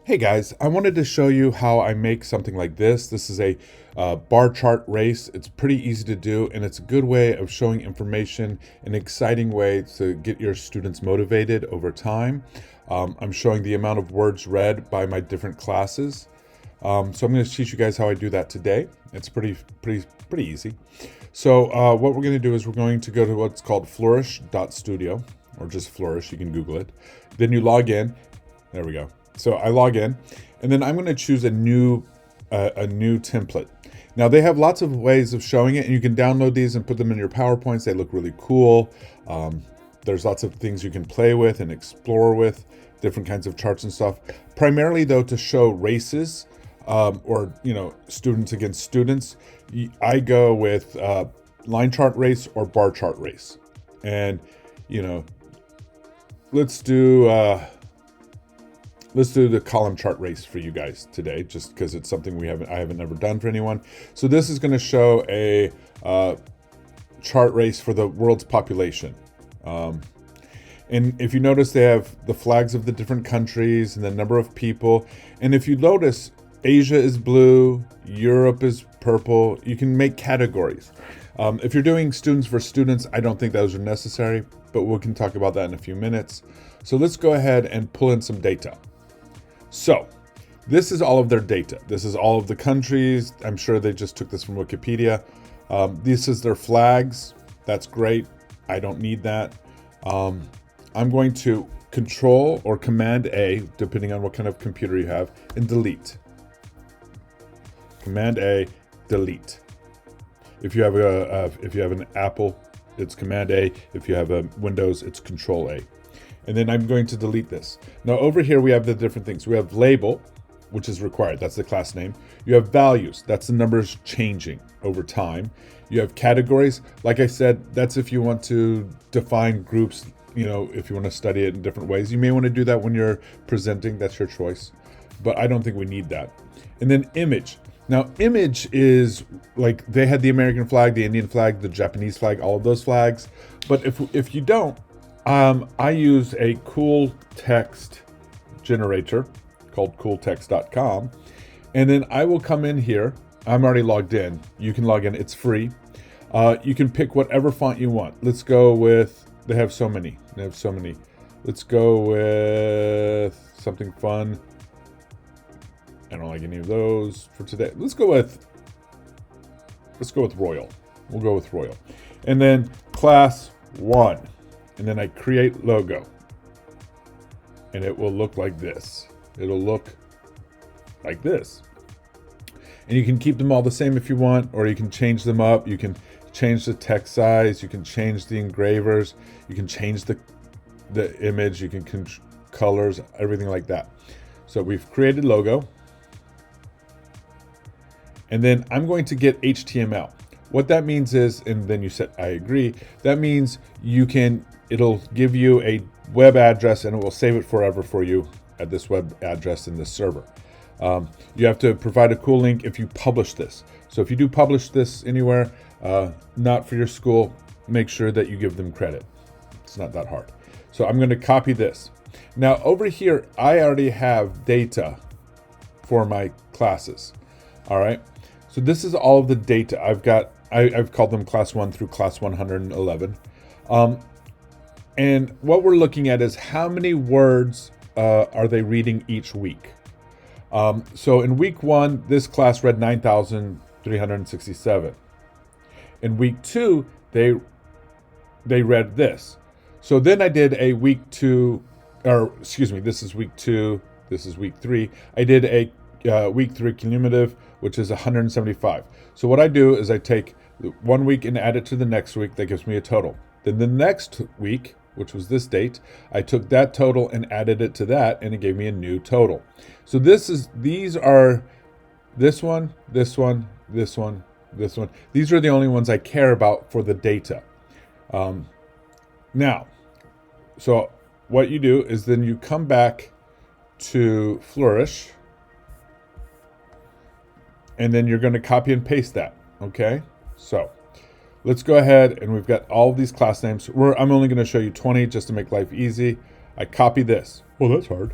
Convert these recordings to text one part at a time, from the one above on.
Hey guys, I wanted to show you how I make something like this. This is a bar chart race. It's pretty easy to do, and it's a good way of showing information, an exciting way to get your students motivated over time. I'm showing the amount of words read by my different classes. So I'm going to teach you guys how I do that today. It's pretty easy. So what we're going to do is we're going to go to what's called flourish.studio, or just Flourish. You can Google it. Then you log in. There we go. So I log in, and then I'm going to choose a new template. Now they have lots of ways of showing it, and you can download these and put them in your PowerPoints. They look really cool. There's lots of things you can play with and explore with, different kinds of charts and stuff. Primarily though, to show races or students against students, I go with line chart race or bar chart race, and let's do. Let's do the column chart race for you guys today, just because it's something I haven't ever done for anyone. So this is going to show a chart race for the world's population. And if you notice, they have the flags of the different countries and the number of people. And if you notice, Asia is blue, Europe is purple. You can make categories. If you're doing students for students, I don't think those are necessary, but we can talk about that in a few minutes. So let's go ahead and pull in some data. So this is all of their data. This is all of the countries. I'm sure they just took this from Wikipedia. This is their flags. That's great. I don't need that. I'm going to Control or Command A, depending on what kind of computer you have, and delete. Command A, delete. If you have an Apple, it's Command A. If you have a Windows, it's Control A. And then I'm going to delete this. Now over here we have the different things. We have label, which is required. That's the class name. You have values. That's the numbers changing over time. You have categories. Like I said, that's if you want to define groups, if you want to study it in different ways. You may want to do that when you're presenting. That's your choice. But I don't think we need that. And then image. Now image is like they had the American flag, the Indian flag, the Japanese flag, all of those flags. But if you don't, I use a cool text generator called cooltext.com, and then I will come in here. I'm already logged in. You can log in. It's free. You can pick whatever font you want. Let's go with, they have so many. Let's go with something fun. I don't like any of those for today. Let's go with Royal. We'll go with Royal. And then class 1. And then I create logo, and it will look like this. It'll look like this. And you can keep them all the same if you want, or you can change them up. You can change the text size. You can change the engravers. You can change the image. You can colors, everything like that. So we've created logo. And then I'm going to get HTML. What that means is, and then you said, I agree. That means it'll give you a web address and it will save it forever for you at this web address in this server. You have to provide a cool link if you publish this. So if you do publish this anywhere, not for your school, make sure that you give them credit. It's not that hard. So I'm going to copy this. Now over here, I already have data for my classes. All right. So this is all of the data I've got. I've called them class 1 through class 111. And what we're looking at is how many words are they reading each week. So in week 1, this class read 9,367. In week 2, they read this. So then I did a week 2, or excuse me, this is week 2, this is week 3. I did a week 3 cumulative, which is 175. So what I do is I take 1 week and add it to the next week. That gives me a total. Then the next week, which was this date, I took that total and added it to that, and it gave me a new total. So these are this one, this one, this one, this one. These are the only ones I care about for the data. Now, so what you do is then you come back to Flourish, and then you're going to copy and paste that. Okay, so let's go ahead, and we've got all of these class names. I'm only going to show you 20 just to make life easy. I copy this. Well, that's hard.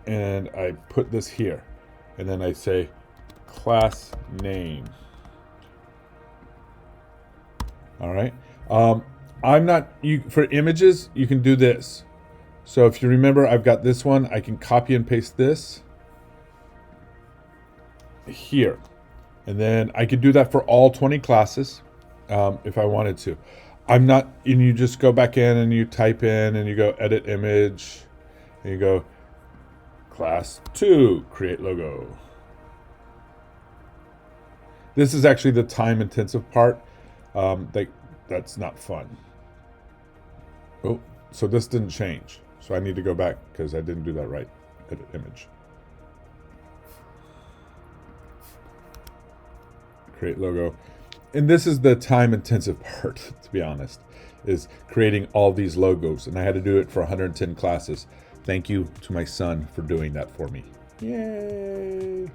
and I put this here, and then I say class name. All right. I'm not, for images, you can do this. So if you remember, I've got this one. I can copy and paste this here. And then I could do that for all 20 classes if I wanted to. I'm not, and you just go back in and you type in and you go edit image and you go class 2, create logo. This is actually the time intensive part. That's not fun. Oh, so this didn't change. So I need to go back because I didn't do that right. Edit image. Create logo. And this is the time intensive part, to be honest, is creating all these logos. And I had to do it for 110 classes. Thank you to my son for doing that for me. Yay.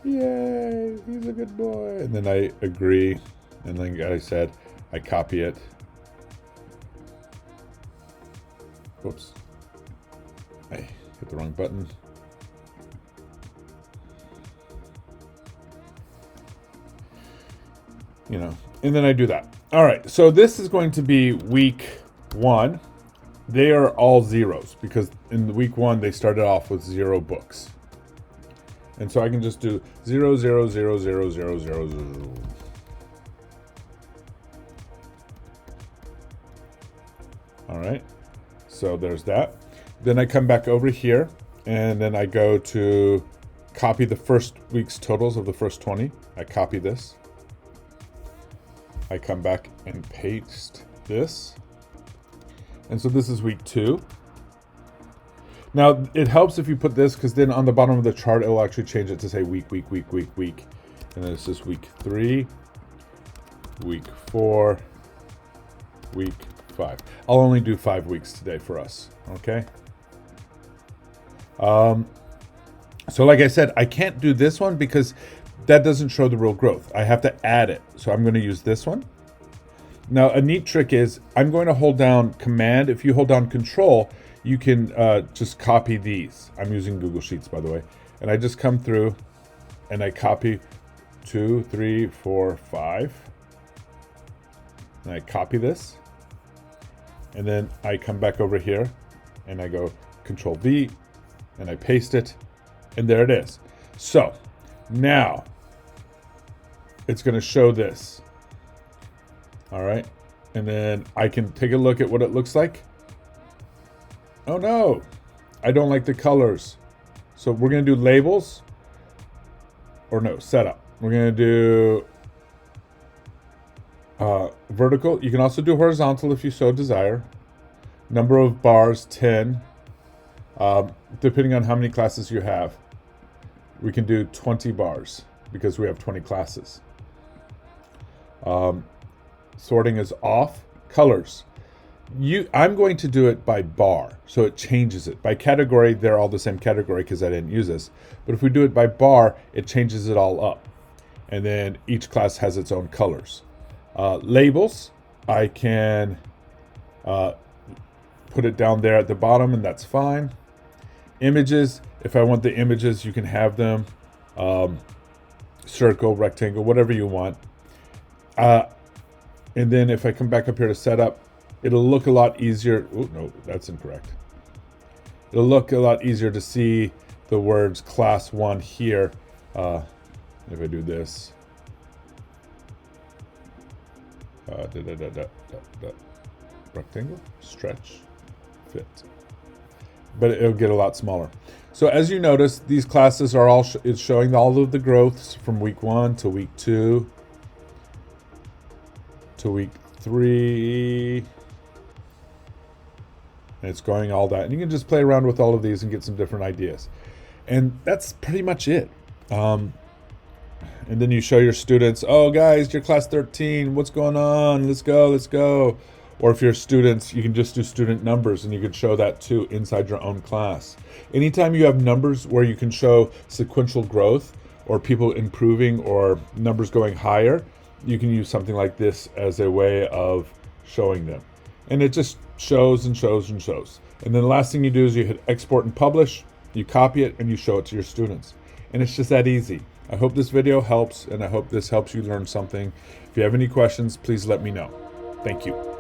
Yay, he's a good boy. And then I agree. And then like I said, I copy it. Whoops. I hit the wrong button. You know, and then I do that. All right, so this is going to be week 1. They are all zeros because in week 1 they started off with 0 books. And so I can just do 0, 0, 0, 0, 0, 0, 0. All right, so there's that. Then I come back over here and then I go to copy the first week's totals of the first 20. I copy this. I come back and paste this. And so this is week 2. Now, it helps if you put this because then on the bottom of the chart, it will actually change it to say week, week, week, week, week. And then it's just week 3, week 4, week 5. I'll only do 5 weeks today for us, okay? So like I said, I can't do this one because that doesn't show the real growth. I have to add it. So I'm going to use this one. Now, a neat trick is I'm going to hold down Command. If you hold down Control, you can just copy these. I'm using Google Sheets, by the way. And I just come through and I copy 2, 3, 4, 5. And I copy this. And then I come back over here and I go Control V and I paste it. And there it is. So now it's going to show this. All right. And then I can take a look at what it looks like. Oh no, I don't like the colors. So we're going to do labels or no, setup. We're going to do vertical. You can also do horizontal if you so desire. Number of bars, 10. Depending on how many classes you have. We can do 20 bars because we have 20 classes. Sorting is off. Colors. I'm going to do it by bar, so it changes it. By category, they're all the same category because I didn't use this. But if we do it by bar, it changes it all up. And then each class has its own colors. Labels, I can put it down there at the bottom, and that's fine. Images, if I want the images, you can have them circle, rectangle, whatever you want. And then if I come back up here to setup, it'll look a lot easier. Oh, no, that's incorrect. It'll look a lot easier to see the words class 1 here. If I do this. Rectangle, stretch, fit. But it'll get a lot smaller. So as you notice, these classes are all it's showing all of the growths from week 1 to week 2 to week 3. And it's going all that. And you can just play around with all of these and get some different ideas. And that's pretty much it. And then you show your students, oh guys, you're class 13, what's going on? Let's go, let's go. Or if you're students, you can just do student numbers and you can show that too inside your own class. Anytime you have numbers where you can show sequential growth or people improving or numbers going higher, you can use something like this as a way of showing them. And it just shows and shows and shows. And then the last thing you do is you hit export and publish, you copy it, and you show it to your students. And it's just that easy. I hope this video helps, and I hope this helps you learn something. If you have any questions, please let me know. Thank you.